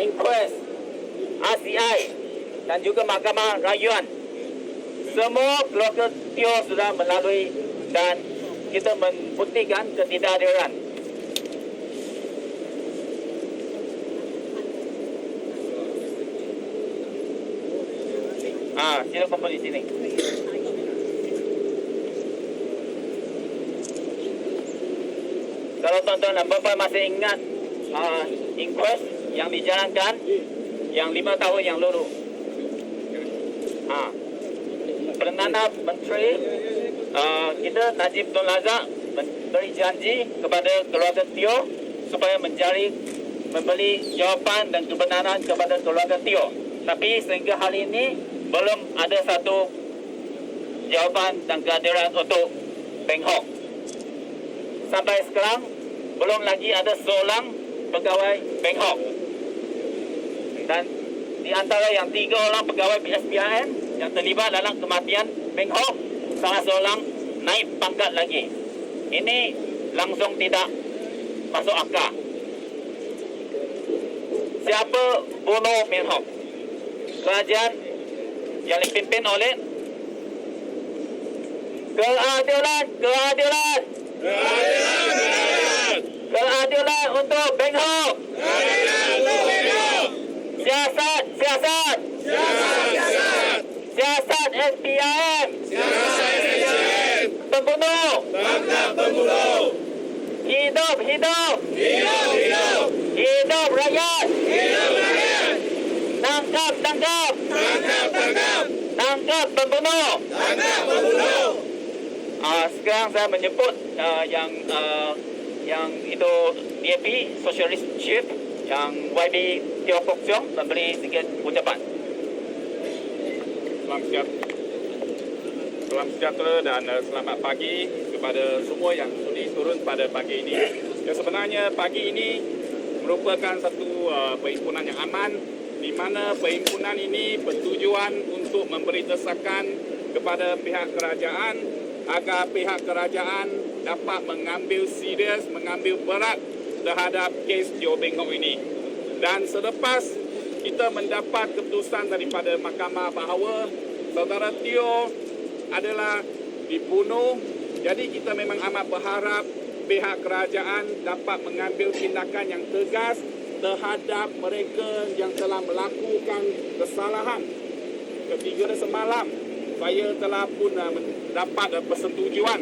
Inquest, RCI dan juga Mahkamah Rayuan. Semua keluarga Teo sudah melalui dan kita membuktikan ketidakhadiran. Sila kumpul di sini. Kalau tuan-tuan dan puan masih ingat inquest yang dijalankan yang 5 tahun yang lalu. Perdana Menteri kita Najib Tun Razak beri janji kepada keluarga Teo supaya memberi jawapan dan kebenaran kepada keluarga Teo. Tapi sehingga hari ini belum ada satu jawapan dan kehadiran untuk Peng Hock. Sampai sekarang belum lagi ada seorang pegawai Peng Hock. Dan di antara yang 3 orang pegawai SPRM yang terlibat dalam kematian Peng Hock, salah seorang naik pangkat lagi. Ini langsung tidak masuk akal. Siapa bunuh Peng Hock? Kerajaan yang dipimpin oleh keadilan untuk Peng Hock. Siasat SPRM. Pembunuh. Hidup rakyat. Tangkap pembunuh. Sekarang saya menyebut yang itu DAP Socialist Chief yang YB Teo Kok Siong memberi sedikit ucapan. Salam sejahtera dan selamat pagi kepada semua yang sudi turun pada pagi ini. Ya, sebenarnya pagi ini merupakan satu perhimpunan yang aman, di mana perhimpunan ini bertujuan untuk memberi desakan kepada pihak kerajaan agar pihak kerajaan dapat mengambil serius, mengambil berat terhadap kes Teo Peng Hock ini. Dan selepas kita mendapat keputusan daripada mahkamah bahawa saudara Teo adalah dibunuh, jadi kita memang amat berharap pihak kerajaan dapat mengambil tindakan yang tegas terhadap mereka yang telah melakukan kesalahan. Ketika semalam saya telah pun mendapat persetujuan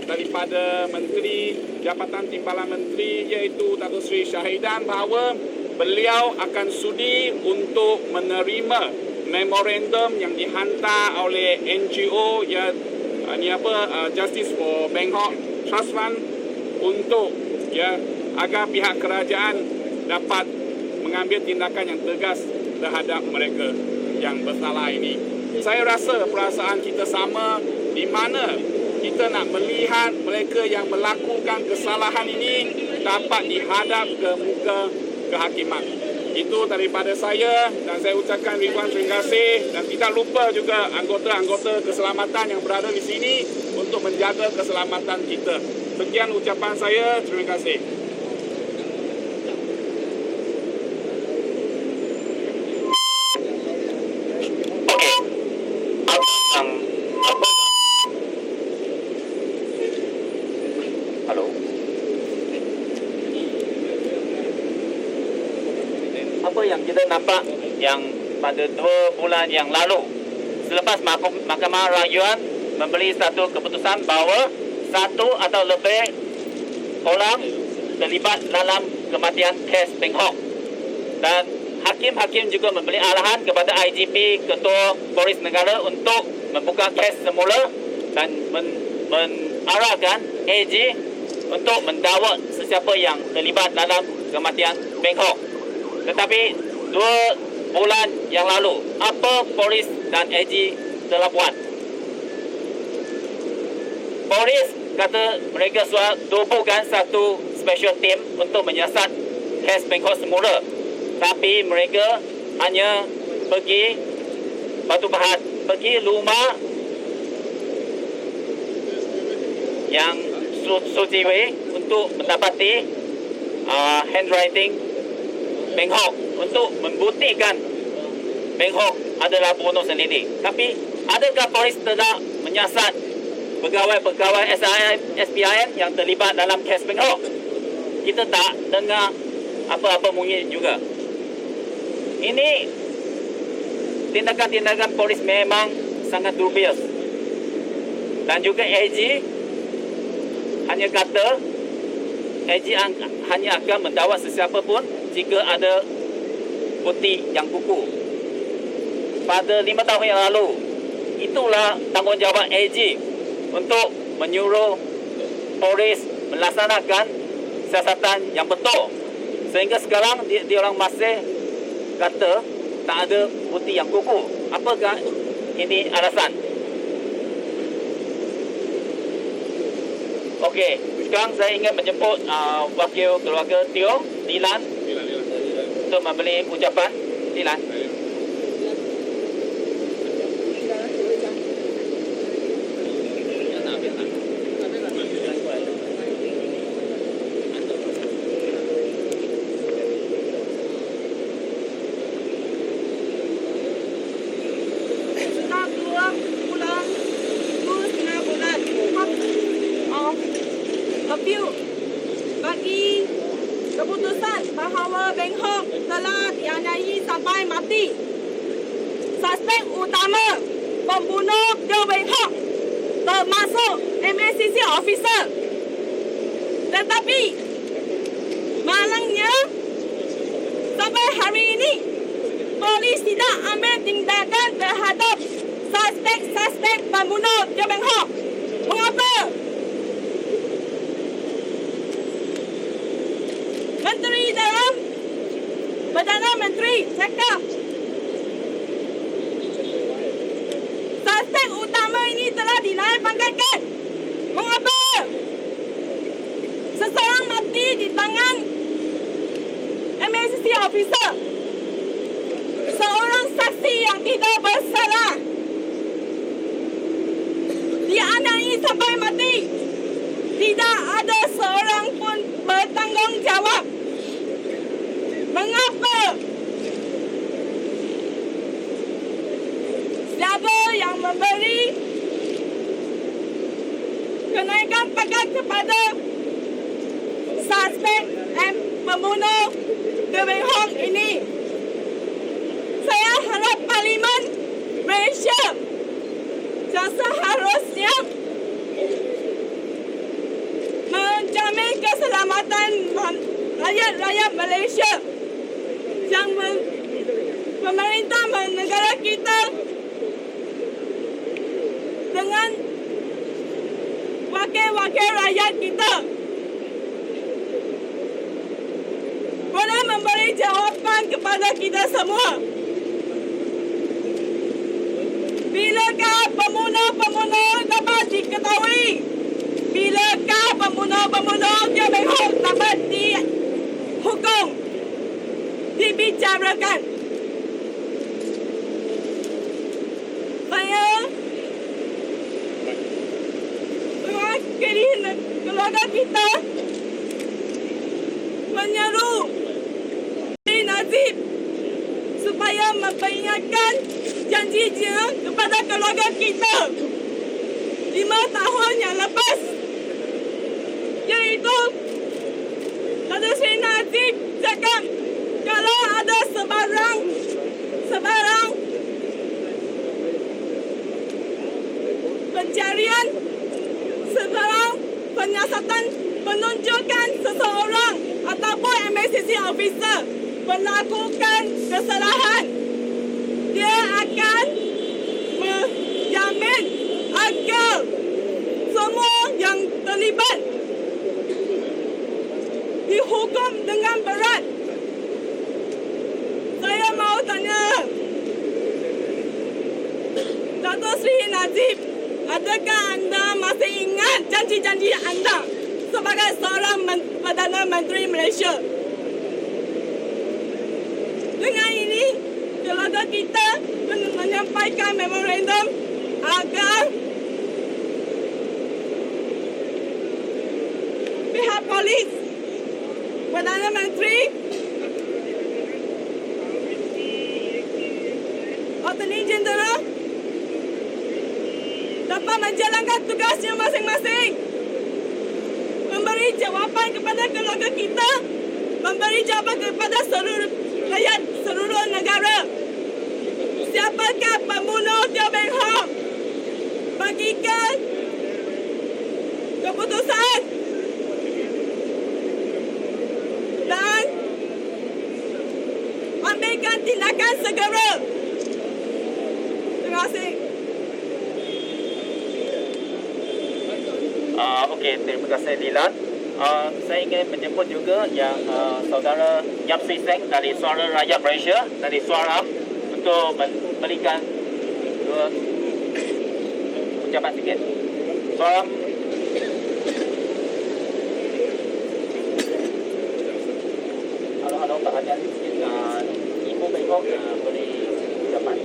daripada Menteri Jabatan Timbalan Menteri iaitu Datuk Seri Syahidan bahawa beliau akan sudi untuk menerima memorandum yang dihantar oleh NGO Justice for Peng Hock Trust Fund untuk agar pihak kerajaan dapat mengambil tindakan yang tegas terhadap mereka yang bersalah ini. Saya rasa perasaan kita sama, di mana kita nak melihat mereka yang melakukan kesalahan ini dapat dihadap ke muka kehakiman. Itu daripada saya dan saya ucapkan ribuan terima kasih dan tidak lupa juga anggota-anggota keselamatan yang berada di sini untuk menjaga keselamatan kita. Sekian ucapan saya, terima kasih. Halo. Apa yang kita nampak yang pada 2 bulan yang lalu selepas Mahkamah Rayuan memberi satu keputusan bahawa 1 atau lebih orang terlibat dalam kematian kes Peng Hock, dan hakim-hakim juga memberi arahan kepada IGP Ketua Polis Negara untuk membuka kes semula dan mengarahkan AG untuk mendakwa sesiapa yang terlibat dalam kematian Peng Hock. Tetapi 2 bulan yang lalu, apa polis dan AG telah buat? Polis kata mereka sudah tubuhkan satu special team untuk menyiasat kes Peng Hock semula. Tapi mereka hanya pergi Batu Pahat pergi rumah yang Suci Wei untuk mendapati handwriting Beng Hok untuk membuktikan Beng Hok adalah bunuh sendiri. Tapi adakah polis tidak menyiasat pegawai-pegawai SPIM yang terlibat dalam kes Beng Hok? Kita tak dengar apa-apa bunyi juga. Ini tindakan-tindakan polis memang sangat dubious. Dan juga AG hanya kata AG hanya akan mendakwa sesiapa pun jika ada bukti yang kukuh. Pada 5 tahun yang lalu, itulah tanggungjawab AG untuk menyuruh polis melaksanakan siasatan yang betul. Sehingga sekarang dia orang masih kata tak ada bukti yang kukuh. Apakah ini alasan? Okey, sekarang saya ingin menjemput wakil keluarga Teo, Dilan, untuk memberi ucapan. Dilan. Appeal bagi keputusan bahawa Beng Hok telah dianiaya sampai mati. Suspek utama pembunuh Teo Beng Hok termasuk MACC officer. Tetapi malangnya sampai hari ini polis tidak ambil tindakan terhadap suspek pembunuh Teo Beng Hok. Mengapa? Menteri dalam Perdana Menteri cakap suspek utama ini telah dinaik pangkatkan. Mengapa? Seseorang mati di tangan MACC officer. Seorang saksi yang tidak bersalah dianiaya sampai mati. Tidak ada seorang pun bertanggungjawab. Mengapa? Siapa yang memberi kenaikan pangkat kepada suspek pembunuh Teo Beng Hok ini? Saya harap Parlimen Malaysia yang seharusnya menjamin keselamatan rakyat Malaysia, yang pemerintah negara kita dengan wakil-wakil rakyat kita boleh memberi jawapan kepada kita semua. Bilakah pembunuh dapat diketahui? Bilakah pembunuh Teo Beng Hok dapat dihukum, dibicarakan? Saya mewakili keluarga kita menyeru Najib supaya memperingatkan janjinya kepada keluarga kita 5 tahun yang lepas, iaitu Datuk Seri Najib cakap kalau ada sebarang pencarian, sebarang penyiasatan penunjukan seseorang ataupun MACC officer melakukan kesalahan, dia akan menjamin agar semua yang terlibat dihukum dengan berat. Saya mau tanya Datuk Seri Najib, adakah anda masih ingat janji-janji anda sebagai seorang Perdana Menteri Malaysia? Dengan ini, keluarga kita menyampaikan memorandum agar pihak polis, Perdana Menteri, Attorney General dapat menjalankan tugasnya masing-masing, memberi jawapan kepada keluarga kita, memberi jawapan kepada seluruh rakyat seluruh negara. Siapakah pembunuh Teo Beng Hok? Bagikan keputusan dan ambilkan tindakan segera. Terima kasih. Okey, terima kasih Dilan. Saya ingin menjemput juga yang saudara Yap Swee Seng dari Suara Rakyat Malaysia, dari Suara untuk memberikan dua ucapan sikit. Suara. Halo Pak Hajan, Ibu Bengkok beri ucapan.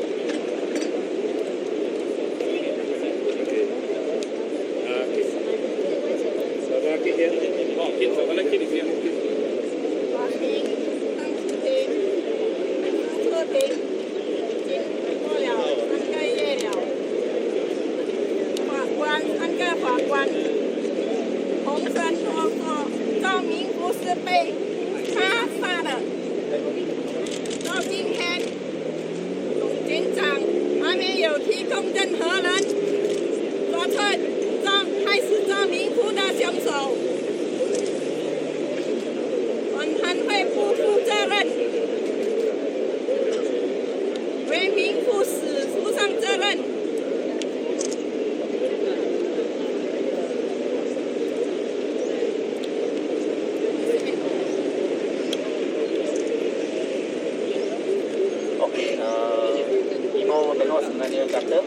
Ibu Bengkok sebenarnya kata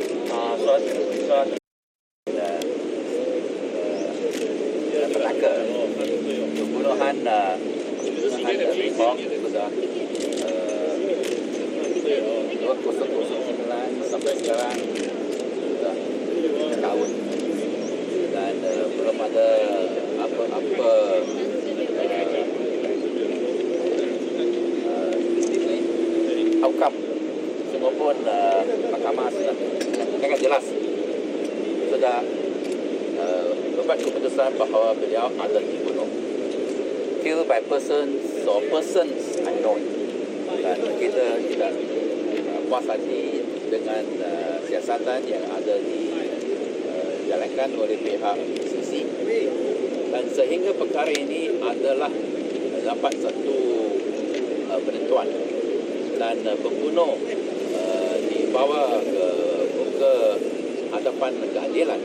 suatu petaka pembunuhan Bengkok sudah 2009 sampai sekarang sudah 3 tahun dan belum ada apa-apa outcome. Semua pun mahkamah sudah sangat jelas sudah membuat keputusan bahawa beliau adalah dibunuh, killed by persons or persons unknown, dan kita tidak puas hati dengan siasatan yang ada dijalankan oleh pihak PCC, dan sehingga perkara ini adalah dapat satu penentuan dan pembunuh dibawa ke muka hadapan keadilan.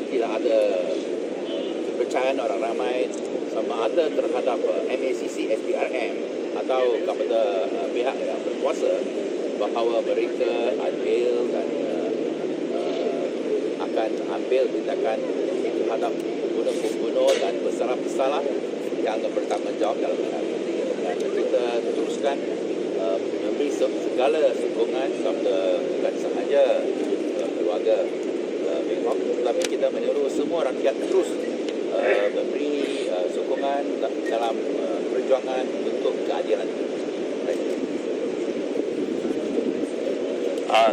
Tidak ada kepercayaan orang ramai sama ada terhadap MACC, SPRM atau kepada pihak yang berkuasa bahawa mereka adil dan akan ambil tindakan terhadap pembunuh dan bersalah yang bertanggungjawab dalam perkara ini. Dan kita teruskan memberi segala sokongan kepada bukan sahaja keluarga Bengkok, tetapi kita menyuruh semua rakyat terus memberi sokongan dalam perjuangan untuk keadilan.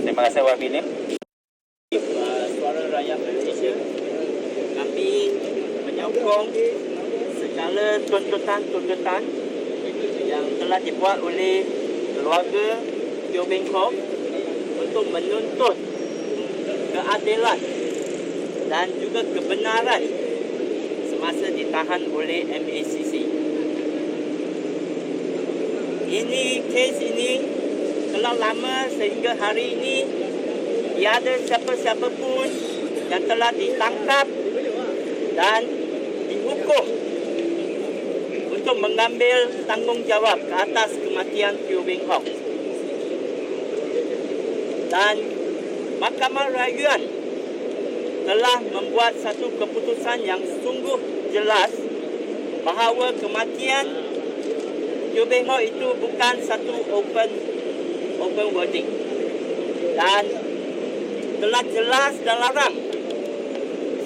Terima kasih Wak Binim. Suara Rakyat Malaysia, kami menyokong segala tuntutan yang telah dibuat oleh keluarga Teo Beng Hok untuk menuntut keadilan dan juga kebenaran semasa ditahan oleh MACC. Kes ini telah lama sehingga hari ini tiada siapa-siapa pun yang telah ditangkap dan dihukum untuk mengambil tanggungjawab ke atas kematian Teo Beng Hok. Dan Mahkamah Rayuan telah membuat satu keputusan yang sungguh jelas bahawa kematian Teo Beng Hok itu bukan satu open wording. Dan telah jelas dan larang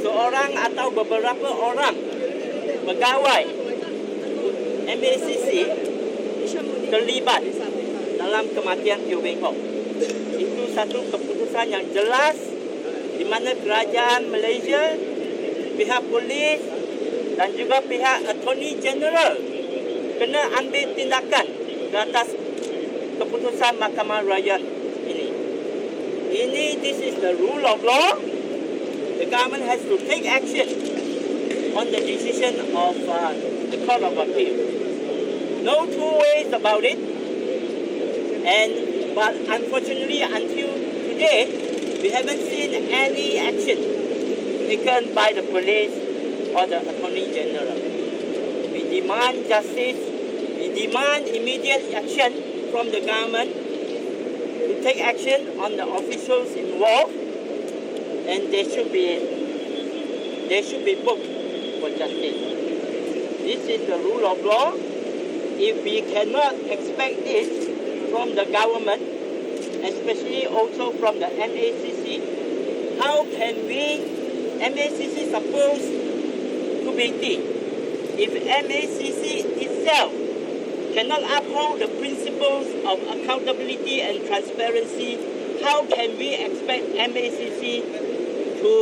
seorang atau beberapa orang pegawai MACC terlibat dalam kematian Teo Beng Hock. Itu satu keputusan yang jelas di mana kerajaan Malaysia, pihak polis dan juga pihak Attorney General kena ambil tindakan ke atas keputusan Mahkamah Rakyat ini. This is the rule of law. The government has to take action on the decision of the Court of Appeal. No two ways about it. But unfortunately, until today, we haven't seen any action taken by the police or the Attorney General. We demand justice. We demand immediate action from the government to take action on the officials involved, and they should be booked for justice. This is the rule of law. If we cannot expect this from the government, especially also from the MACC, how can MACC supposed to be think? If MACC itself cannot uphold the principles of accountability and transparency, how can we expect MACC to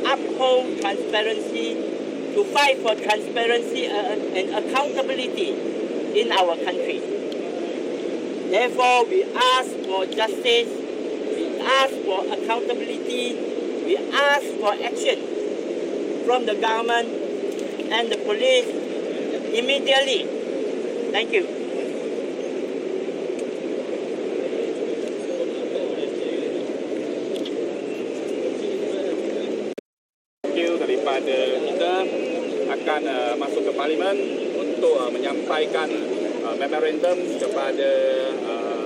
uphold transparency, to fight for transparency and accountability in our country? Therefore, we ask for justice, we ask for accountability, we ask for action from the government and the police immediately. Thank you. Daripada kita akan masuk ke Parlimen untuk menyampaikan memorandum kepada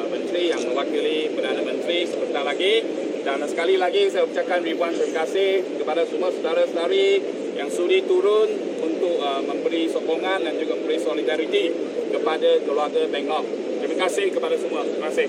Menteri yang mewakili Perdana Menteri sebentar lagi. Dan sekali lagi saya ucapkan ribuan terima kasih kepada semua saudara-saudari yang sudi turun untuk memberi sokongan dan juga memberi solidariti kepada keluarga Beng Hock. Terima kasih kepada semua. Terima kasih.